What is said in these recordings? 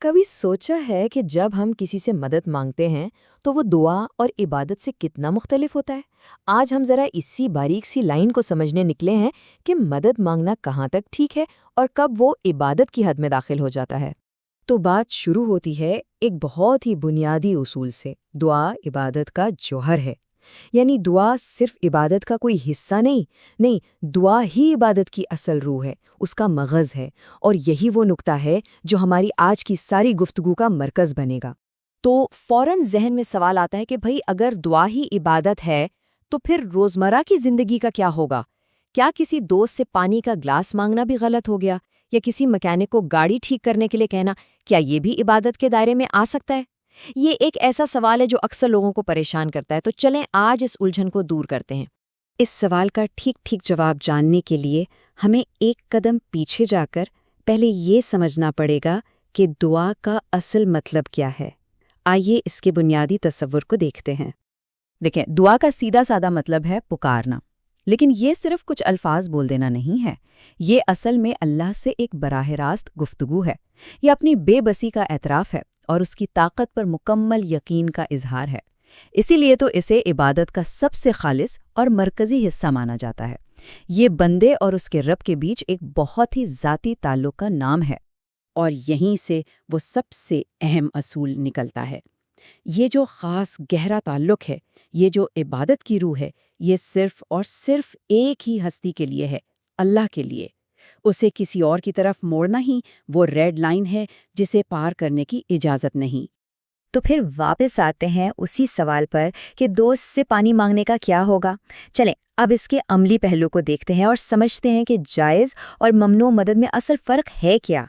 کبھی سوچا ہے کہ جب ہم کسی سے مدد مانگتے ہیں تو وہ دعا اور عبادت سے کتنا مختلف ہوتا ہے؟ آج ہم ذرا اسی باریک سی لائن کو سمجھنے نکلے ہیں کہ مدد مانگنا کہاں تک ٹھیک ہے اور کب وہ عبادت کی حد میں داخل ہو جاتا ہے۔ تو بات شروع ہوتی ہے ایک بہت ہی بنیادی اصول سے، دعا عبادت کا جوہر ہے۔ یعنی دعا صرف عبادت کا کوئی حصہ نہیں، دعا ہی عبادت کی اصل روح ہے، اس کا مغز ہے، اور یہی وہ نقطہ ہے جو ہماری آج کی ساری گفتگو کا مرکز بنے گا۔ تو فوراً ذہن میں سوال آتا ہے کہ بھئی اگر دعا ہی عبادت ہے تو پھر روزمرہ کی زندگی کا کیا ہوگا؟ کیا کسی دوست سے پانی کا گلاس مانگنا بھی غلط ہو گیا؟ یا کسی مکینک کو گاڑی ٹھیک کرنے کے لیے کہنا، کیا یہ بھی عبادت کے دائرے میں آ سکتا ہے؟ یہ ایک ایسا سوال ہے جو اکثر لوگوں کو پریشان کرتا ہے، تو چلیں آج اس الجھن کو دور کرتے ہیں۔ اس سوال کا ٹھیک جواب جاننے کے لیے ہمیں ایک قدم پیچھے جا کر پہلے یہ سمجھنا پڑے گا کہ دعا کا اصل مطلب کیا ہے۔ آئیے اس کے بنیادی تصور کو دیکھتے ہیں۔ دیکھیں، دعا کا سیدھا سادہ مطلب ہے پکارنا، لیکن یہ صرف کچھ الفاظ بول دینا نہیں ہے، یہ اصل میں اللہ سے ایک براہ راست گفتگو ہے، یہ اپنی بے بسی کا اعتراف ہے اور اس کی طاقت پر مکمل یقین کا اظہار ہے۔ اسی لیے تو اسے عبادت کا سب سے خالص اور مرکزی حصہ مانا جاتا ہے۔ یہ بندے اور اس کے رب کے بیچ ایک بہت ہی ذاتی تعلق کا نام ہے، اور یہیں سے وہ سب سے اہم اصول نکلتا ہے۔ یہ جو خاص گہرا تعلق ہے، یہ جو عبادت کی روح ہے، یہ صرف اور صرف ایک ہی ہستی کے لیے ہے، اللہ کے لیے۔ اسے کسی اور کی طرف موڑنا ہی وہ ریڈ لائن ہے جسے پار کرنے کی اجازت نہیں۔ تو پھر واپس آتے ہیں اسی سوال پر کہ دوست سے پانی مانگنے کا کیا ہوگا۔ چلیں اب اس کے عملی پہلو کو دیکھتے ہیں اور سمجھتے ہیں کہ جائز اور ممنوع مدد میں اصل فرق ہے کیا۔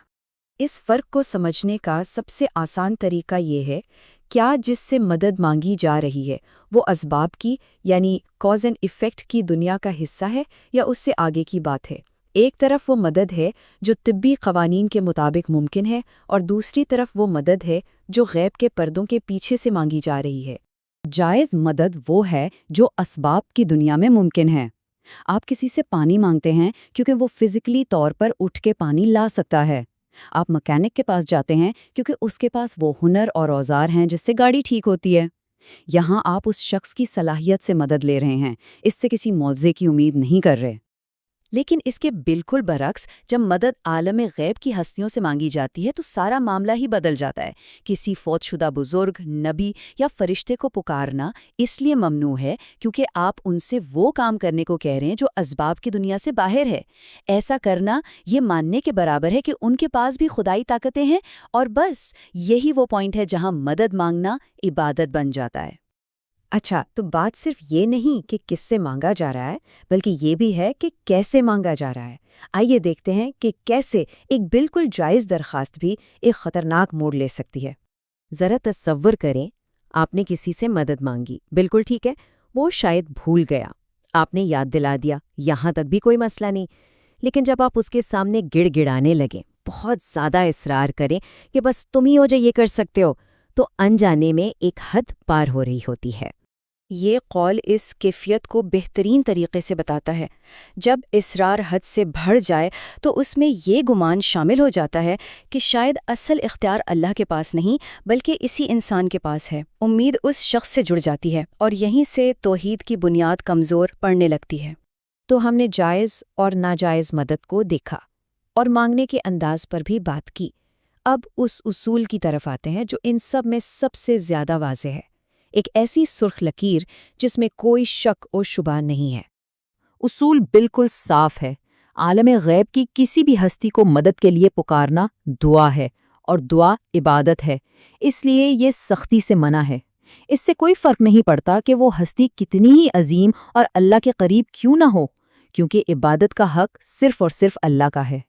اس فرق کو سمجھنے کا سب سے آسان طریقہ یہ ہے، کیا جس سے مدد مانگی جا رہی ہے وہ اسباب کی یعنی کاز اینڈ ایفیکٹ کی دنیا کا حصہ ہے یا اس سے آگے کی بات ہے۔ ایک طرف وہ مدد ہے جو طبی قوانین کے مطابق ممکن ہے، اور دوسری طرف وہ مدد ہے جو غیب کے پردوں کے پیچھے سے مانگی جا رہی ہے۔ جائز مدد وہ ہے جو اسباب کی دنیا میں ممکن ہے۔ آپ کسی سے پانی مانگتے ہیں کیونکہ وہ فزیکلی طور پر اٹھ کے پانی لا سکتا ہے۔ آپ مکینک کے پاس جاتے ہیں کیونکہ اس کے پاس وہ ہنر اور اوزار ہیں جس سے گاڑی ٹھیک ہوتی ہے۔ یہاں آپ اس شخص کی صلاحیت سے مدد لے رہے ہیں، اس سے کسی معجزے کی امید نہیں کر رہے۔ لیکن اس کے بالکل برعکس جب مدد عالم غیب کی ہستیوں سے مانگی جاتی ہے تو سارا معاملہ ہی بدل جاتا ہے۔ کسی فوت شدہ بزرگ، نبی یا فرشتے کو پکارنا اس لیے ممنوع ہے کیونکہ آپ ان سے وہ کام کرنے کو کہہ رہے ہیں جو اسباب کی دنیا سے باہر ہے۔ ایسا کرنا یہ ماننے کے برابر ہے کہ ان کے پاس بھی خدائی طاقتیں ہیں، اور بس یہی وہ پوائنٹ ہے جہاں مدد مانگنا عبادت بن جاتا ہے۔ اچھا، تو بات صرف یہ نہیں کہ کس سے مانگا جا رہا ہے، بلکہ یہ بھی ہے کہ کیسے مانگا جا رہا ہے۔ آئیے دیکھتے ہیں کہ کیسے ایک بالکل جائز درخواست بھی ایک خطرناک موڑ لے سکتی ہے۔ ذرا تصور کریں، آپ نے کسی سے مدد مانگی، بالکل ٹھیک ہے، وہ شاید بھول گیا، آپ نے یاد دلا دیا، یہاں تک بھی کوئی مسئلہ نہیں۔ لیکن جب آپ اس کے سامنے گڑ گڑانے لگیں، بہت زیادہ اصرار کریں کہ بس تم ہی ہو جو یہ کر سکتے ہو، تو انجانے میں ایک حد پار ہو رہی ہوتی ہے۔ یہ قول اس کیفیت کو بہترین طریقے سے بتاتا ہے۔ جب اصرار حد سے بڑھ جائے تو اس میں یہ گمان شامل ہو جاتا ہے کہ شاید اصل اختیار اللہ کے پاس نہیں بلکہ اسی انسان کے پاس ہے۔ امید اس شخص سے جڑ جاتی ہے اور یہیں سے توحید کی بنیاد کمزور پڑنے لگتی ہے۔ تو ہم نے جائز اور ناجائز مدد کو دیکھا اور مانگنے کے انداز پر بھی بات کی۔ اب اس اصول کی طرف آتے ہیں جو ان سب میں سب سے زیادہ واضح ہے، ایک ایسی سرخ لکیر جس میں کوئی شک و شبہ نہیں ہے۔ اصول بالکل صاف ہے، عالم غیب کی کسی بھی ہستی کو مدد کے لیے پکارنا دعا ہے، اور دعا عبادت ہے، اس لیے یہ سختی سے منع ہے۔ اس سے کوئی فرق نہیں پڑتا کہ وہ ہستی کتنی ہی عظیم اور اللہ کے قریب کیوں نہ ہو، کیونکہ عبادت کا حق صرف اور صرف اللہ کا ہے۔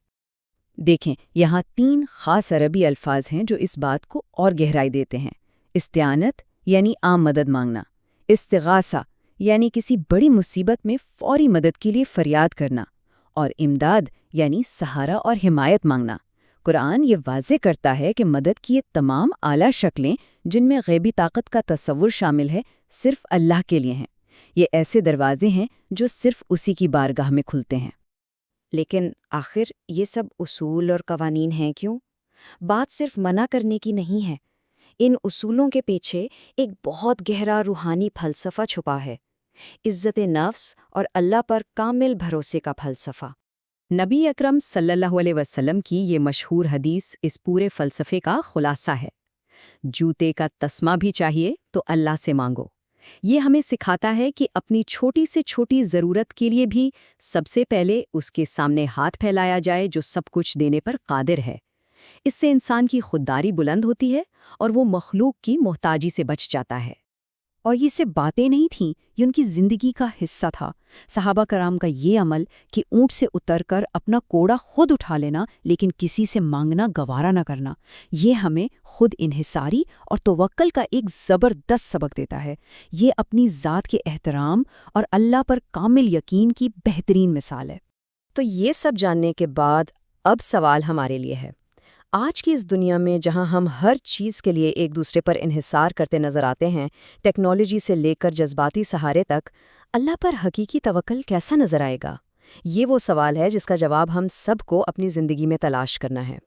دیکھیں، یہاں 3 خاص عربی الفاظ ہیں جو اس بات کو اور گہرائی دیتے ہیں۔ استعانت یعنی عام مدد مانگنا، استغاثہ یعنی کسی بڑی مصیبت میں فوری مدد کے لیے فریاد کرنا، اور امداد یعنی سہارا اور حمایت مانگنا۔ قرآن یہ واضح کرتا ہے کہ مدد کی یہ تمام اعلیٰ شکلیں جن میں غیبی طاقت کا تصور شامل ہے صرف اللہ کے لیے ہیں۔ یہ ایسے دروازے ہیں جو صرف اسی کی بارگاہ میں کھلتے ہیں۔ لیکن آخر یہ سب اصول اور قوانین ہیں کیوں؟ بات صرف منع کرنے کی نہیں ہے، ان اصولوں کے پیچھے ایک بہت گہرا روحانی فلسفہ چھپا ہے، عزت نفس اور اللہ پر کامل بھروسے کا فلسفہ۔ نبی اکرم صلی اللہ علیہ وسلم کی یہ مشہور حدیث اس پورے فلسفے کا خلاصہ ہے۔ جوتے کا تسمہ بھی چاہیے تو اللہ سے مانگو۔ یہ ہمیں سکھاتا ہے کہ اپنی چھوٹی سے چھوٹی ضرورت کے لیے بھی سب سے پہلے اس کے سامنے ہاتھ پھیلایا جائے جو سب کچھ دینے پر قادر ہے۔ اس سے انسان کی خودداری بلند ہوتی ہے اور وہ مخلوق کی محتاجی سے بچ جاتا ہے۔ اور یہ صرف باتیں نہیں تھیں، یہ ان کی زندگی کا حصہ تھا۔ صحابہ کرام کا یہ عمل کہ اونٹ سے اتر کر اپنا کوڑا خود اٹھا لینا لیکن کسی سے مانگنا گوارا نہ کرنا، یہ ہمیں خود انحصاری اور توکل کا ایک زبردست سبق دیتا ہے۔ یہ اپنی ذات کے احترام اور اللہ پر کامل یقین کی بہترین مثال ہے۔ تو یہ سب جاننے کے بعد اب سوال ہمارے لیے ہے، آج کی اس دنیا میں جہاں ہم ہر چیز کے لیے ایک دوسرے پر انحصار کرتے نظر آتے ہیں، ٹیکنالوجی سے لے کر جذباتی سہارے تک، اللہ پر حقیقی توکل کیسا نظر آئے گا؟ یہ وہ سوال ہے جس کا جواب ہم سب کو اپنی زندگی میں تلاش کرنا ہے۔